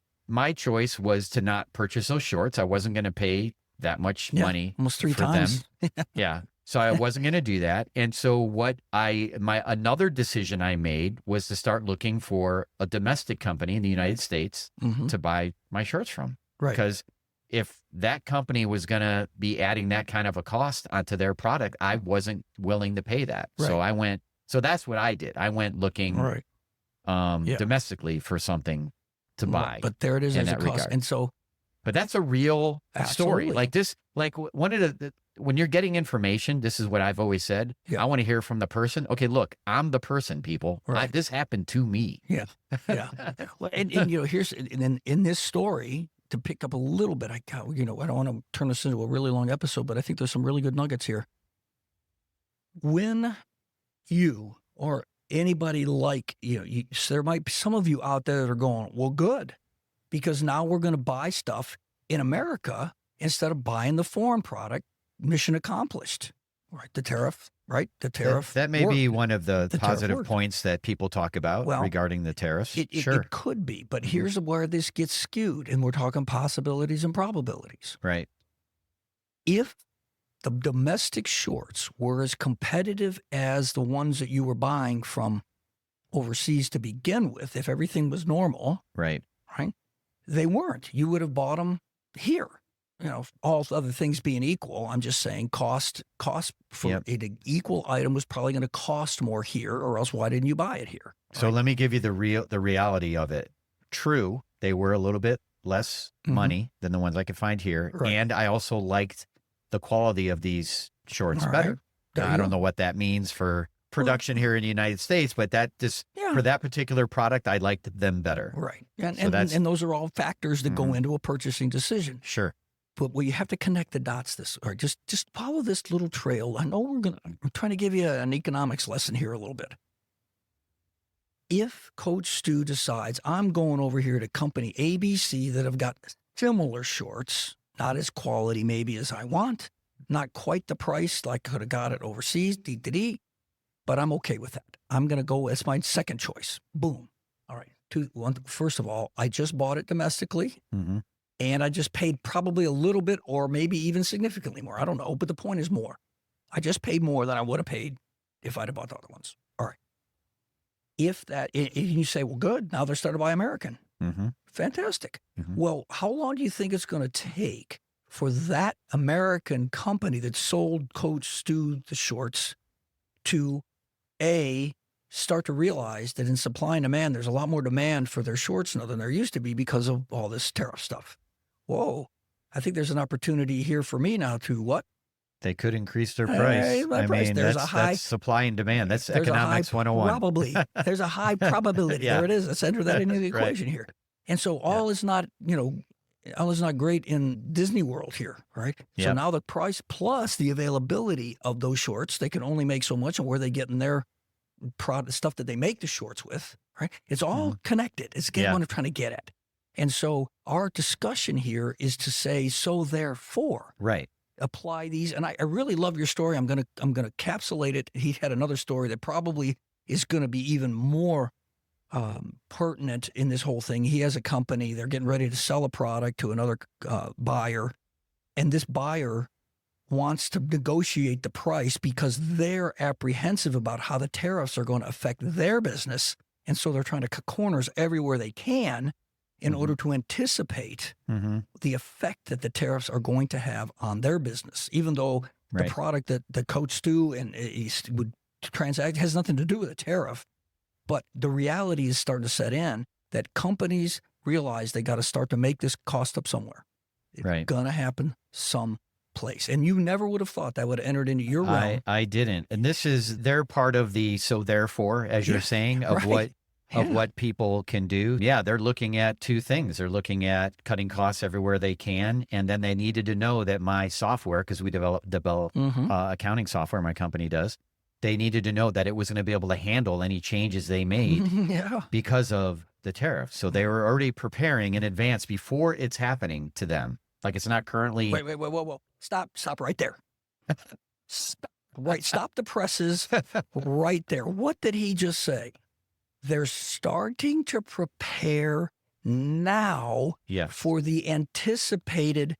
choice was to not purchase those shorts. I wasn't going to pay that much money. Almost 3 for times. them. Yeah. So I wasn't going to do that. And so another decision I made was to start looking for a domestic company in the United States to buy my shorts from. Right. Because if that company was going to be adding that kind of a cost onto their product, I wasn't willing to pay that. Right. So that's what I did. I went looking domestically for something to buy. But there it is as a cost. Regard. And so, but that's a real story. Absolutely. Like this, like one of when you're getting information, this is what I've always said. Yeah. I want to hear from the person. Okay, look, I'm the person, people. Right. This happened to me. Yeah. Yeah. Well, and here's, in this story, to pick up a little bit, I don't want to turn this into a really long episode, but I think there's some really good nuggets here. When you or anybody like, so there might be some of you out there that are going, well, good, because now we're going to buy stuff in America instead of buying the foreign product. Mission accomplished, right? The tariff, right? The tariff. That may be one of the positive points that people talk about regarding the tariffs. Sure. It could be, but here's where this gets skewed, and we're talking possibilities and probabilities. Right. If the domestic shorts were as competitive as the ones that you were buying from overseas to begin with, if everything was normal, right, they weren't. You would have bought them here. All other things being equal, I'm just saying cost for an equal item was probably going to cost more here, or else why didn't you buy it here? So let me give you the reality of it. True, they were a little bit less money than the ones I could find here, and I also liked the quality of these shorts better. I don't know what that means for production here in the United States, but that just for that particular product, I liked them better. Right, and those are all factors that go into a purchasing decision. Sure. But you have to connect the dots. Just follow this little trail. I know I'm trying to give you an economics lesson here a little bit. If Coach Stu decides I'm going over here to company ABC that have got similar shorts, not as quality maybe as I want, not quite the price like I could have got it overseas, but I'm okay with that. I'm going to go. It's my second choice. Boom. All right. First of all, I just bought it domestically. And I just paid probably a little bit or maybe even significantly more. I don't know, but the point is more. I just paid more than I would have paid if I'd have bought the other ones. All right. If you say, well, good, now they're starting to buy American. Fantastic. Well, how long do you think it's going to take for that American company that sold Coach Stu the shorts to, start to realize that in supply and demand, there's a lot more demand for their shorts now than there used to be because of all this tariff stuff? Whoa, I think there's an opportunity here for me now to what? They could increase their price. I mean, that's supply and demand. That's economics 101. Probably. There's a high probability. There it is. Let's enter that into the equation here. And so all is not, all is not great in Disney World here, right? So now the price plus the availability of those shorts, they can only make so much, and where they getting their product stuff that they make the shorts with, right? It's all connected. It's what I'm trying to get at. And so our discussion here is to say, so therefore, apply these. And I really love your story. I'm gonna capsulate it. He had another story that probably is going to be even more pertinent in this whole thing. He has a company. They're getting ready to sell a product to another buyer, and this buyer wants to negotiate the price because they're apprehensive about how the tariffs are going to affect their business. And so they're trying to cut corners everywhere they can in order to anticipate the effect that the tariffs are going to have on their business, even though the product that the Coach Stu and he would transact has nothing to do with a tariff. But the reality is starting to set in that companies realize they got to start to make this cost up somewhere. It's going to happen somehow. place. And you never would have thought that would have entered into your realm. I didn't. And they're part of the, so therefore, as you're saying, of right. what people can do. Yeah, they're looking at two things. They're looking at cutting costs everywhere they can. And then they needed to know that my software, because we develop accounting software, my company does, they needed to know that it was going to be able to handle any changes they made because of the tariffs. So they were already preparing in advance before it's happening to them. Like it's not currently. Wait, whoa. Stop right there. Stop the presses right there. What did he just say? They're starting to prepare now for the anticipated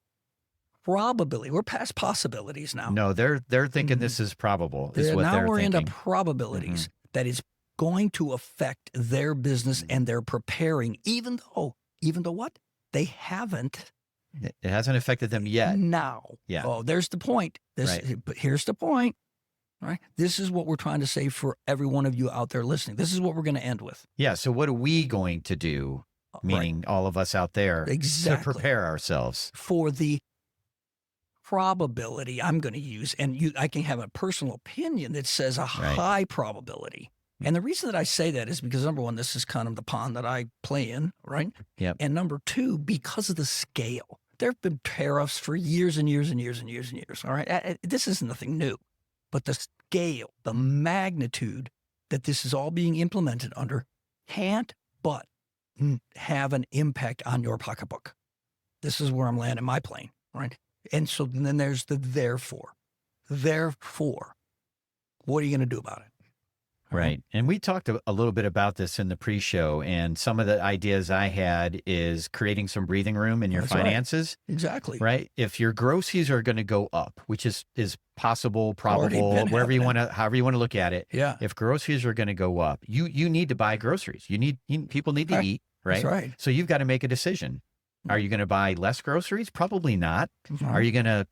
probability. We're past possibilities now. No, they're thinking this is probable. Is what now they're we're thinking. into probabilities that is going to affect their business, and they're preparing, even though what? They haven't. It hasn't affected them yet. Now. Yeah. Oh, there's the point. But here's the point. Right. This is what we're trying to say for every one of you out there listening. This is what we're going to end with. Yeah. So what are we going to do? Meaning all of us out there to prepare ourselves for the probability I'm going to use. And I can have a personal opinion that says a high probability. And the reason that I say that is because, number one, this is kind of the pond that I play in, right? Yep. And number two, because of the scale. There have been tariffs for years and years and years and years and years, all right? This is nothing new. But the scale, the magnitude that this is all being implemented under can't but have an impact on your pocketbook. This is where I'm landing my plane, right? And so then there's the therefore. Therefore, what are you going to do about it? Right. And we talked a little bit about this in the pre-show, and some of the ideas I had is creating some breathing room in your finances. Right. Exactly. Right. If your groceries are going to go up, which is possible, probable, however you want to look at it. Yeah. If groceries are going to go up, you need to buy groceries. People need to eat, right? That's right. So you've got to make a decision. Are you going to buy less groceries? Probably not. Are you going to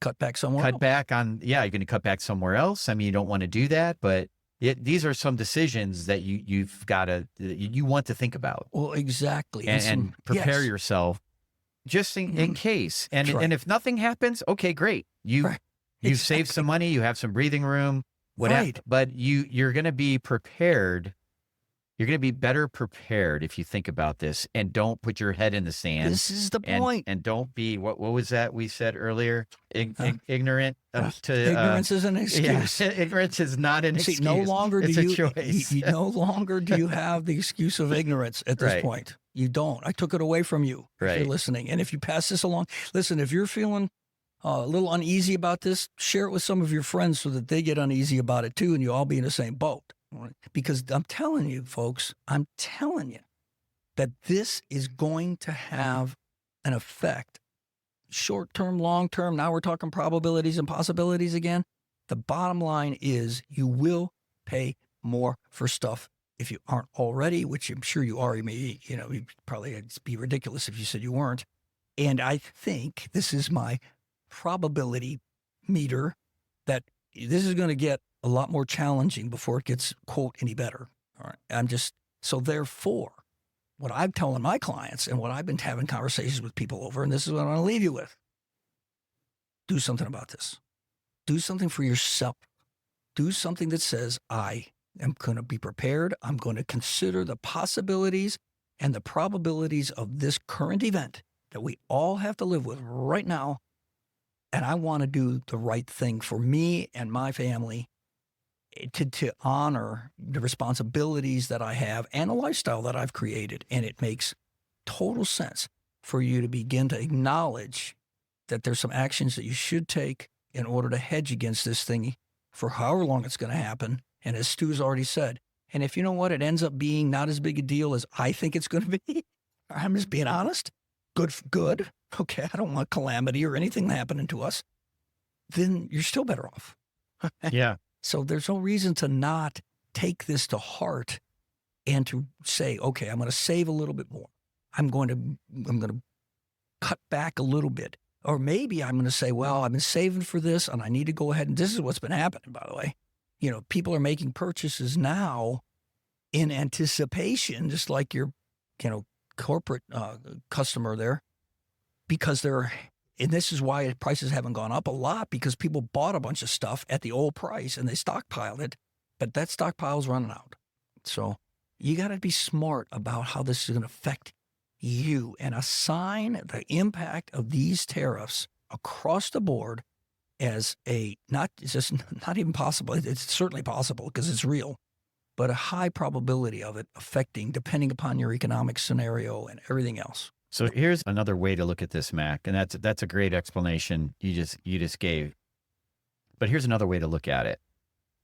cut back somewhere else? You're going to cut back somewhere else. I mean, you don't want to do that, but these are some decisions that you've got to, you want to think about. Well, exactly. And prepare yourself just in case. And if nothing happens, okay, great. You've saved some money. You have some breathing room, whatever. Right. But you're going to be prepared. You're going to be better prepared if you think about this and don't put your head in the sand. This is the point. And don't be, what was that we said earlier? Ignorant. Ignorance is an excuse. Yeah, ignorance is not an excuse. No longer it's a choice. You no longer do you have the excuse of ignorance at this point. You don't. I took it away from you if you're listening. And if you pass this along, listen, if you're feeling a little uneasy about this, share it with some of your friends so that they get uneasy about it too, and you all be in the same boat. Because I'm telling you, folks, that this is going to have an effect. Short-term, long-term, now we're talking probabilities and possibilities again. The bottom line is you will pay more for stuff if you aren't already, which I'm sure you are. You'd probably be ridiculous if you said you weren't. And I think this is my probability meter that this is going to get a lot more challenging before it gets, quote, any better. All right. So therefore, what I'm telling my clients and what I've been having conversations with people over, and this is what I want to leave you with, do something about this. Do something for yourself. Do something that says, I am going to be prepared. I'm going to consider the possibilities and the probabilities of this current event that we all have to live with right now. And I want to do the right thing for me and my family to honor the responsibilities that I have and the lifestyle that I've created. And it makes total sense for you to begin to acknowledge that there's some actions that you should take in order to hedge against this thing for however long it's going to happen. And as Stu's already said, and if you know what, it ends up being not as big a deal as I think it's going to be, I'm just being honest, good. Okay, I don't want calamity or anything happening to us. Then you're still better off. Yeah. So there's no reason to not take this to heart and to say, okay, I'm going to save a little bit more. I'm going to cut back a little bit. Or maybe I'm going to say, well, I've been saving for this and I need to go ahead. And this is what's been happening, by the way. People are making purchases now in anticipation, just like your, corporate customer there, because they're And this is why prices haven't gone up a lot, because people bought a bunch of stuff at the old price and they stockpiled it, but that stockpile's running out. So you got to be smart about how this is going to affect you and assign the impact of these tariffs across the board as not even possible. It's certainly possible because it's real, but a high probability of it affecting, depending upon your economic scenario and everything else. So here's another way to look at this, Mac, and that's a great explanation you just gave. But here's another way to look at it.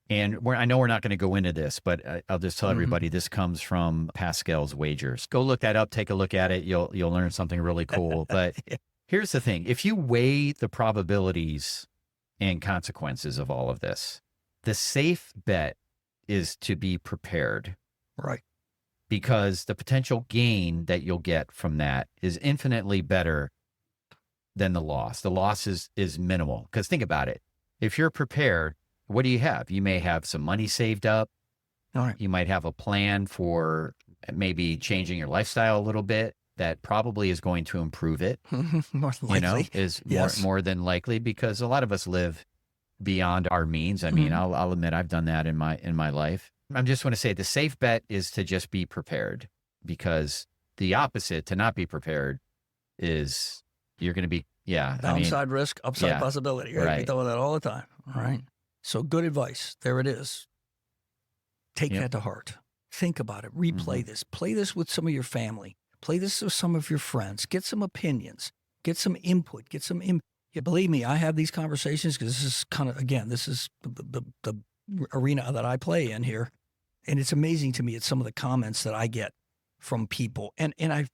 And I know we're not going to go into this, but I'll just tell everybody this comes from Pascal's Wagers. Go look that up, take a look at it. You'll learn something really cool. But here's the thing. If you weigh the probabilities and consequences of all of this, the safe bet is to be prepared. Right. Because the potential gain that you'll get from that is infinitely better than the loss. The loss is minimal. Because think about it. If you're prepared, what do you have? You may have some money saved up. All right. You might have a plan for maybe changing your lifestyle a little bit that probably is going to improve it. More likely. Is Yes. more than likely, because a lot of us live beyond our means. I mean, I'll admit I've done that in my life. I just want to say the safe bet is to just be prepared, because the opposite, to not be prepared, is you're going to be, Downside risk, upside possibility. Right? Right. We tell that all the time. All right. So good advice. There it is. Take that to heart. Think about it. Replay this. Play this with some of your family. Play this with some of your friends. Get some opinions. Get some input. Believe me, I have these conversations because this is kind of, again, this is the arena that I play in here. And it's amazing to me. It's some of the comments that I get from people. And I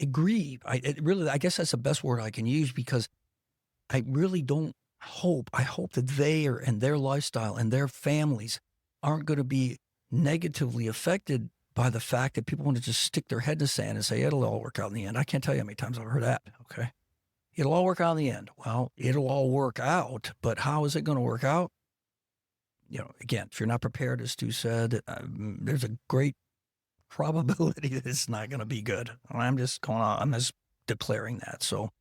agree. I guess that's the best word I can use, because I really don't I hope that they and their lifestyle and their families aren't going to be negatively affected by the fact that people want to just stick their head in the sand and say, it'll all work out in the end. I can't tell you how many times I've heard that. Okay. It'll all work out in the end. Well, it'll all work out, but how is it going to work out? Again, if you're not prepared, as Stu said, there's a great probability that it's not going to be good. I'm just declaring that. So,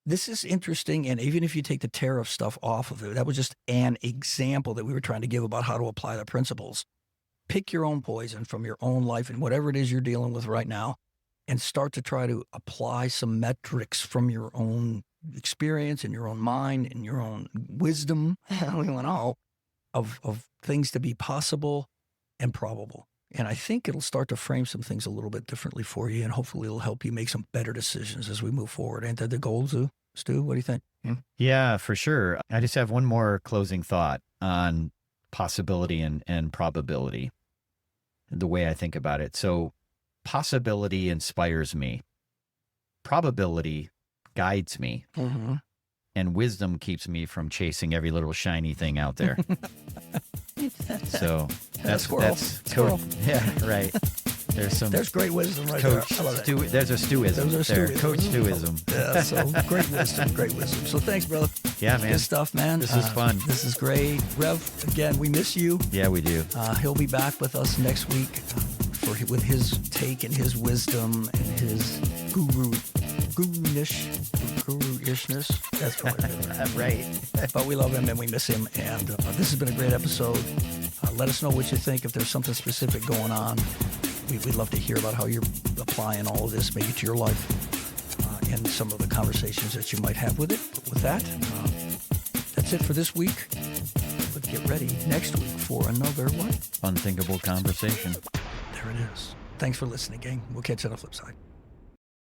this is interesting, and even if you take the tariff stuff off of it, that was just an example that we were trying to give about how to apply the principles. Pick your own poison from your own life and whatever it is you're dealing with right now, and start to try to apply some metrics from your own experience and your own mind and your own wisdom, of things to be possible and probable. And I think it'll start to frame some things a little bit differently for you, and hopefully it'll help you make some better decisions as we move forward. Ain't that the goal, Stu? What do you think? Yeah, for sure. I just have one more closing thought on possibility and probability, the way I think about it. So possibility inspires me. Probability guides me. And wisdom keeps me from chasing every little shiny thing out there. So that's squirrel. Yeah, right. There's great wisdom right Coach there. I love Stu, there's a Stuism there. Coach Stuism. Yeah, so great wisdom. So thanks, brother. Yeah, man. Good stuff, man. This is fun. This is great. Rev, again, we miss you. Yeah, we do. He'll be back with us next week with his take and his wisdom and his guru-ishness. That's probably right. But we love him and we miss him. And this has been a great episode. Let us know what you think. If there's something specific going on, we'd love to hear about how you're applying all of this maybe to your life and some of the conversations that you might have with it. But with that, that's it for this week. But get ready next week for another what? Unthinkable conversation. There it is. Thanks for listening, gang. We'll catch you on the flip side.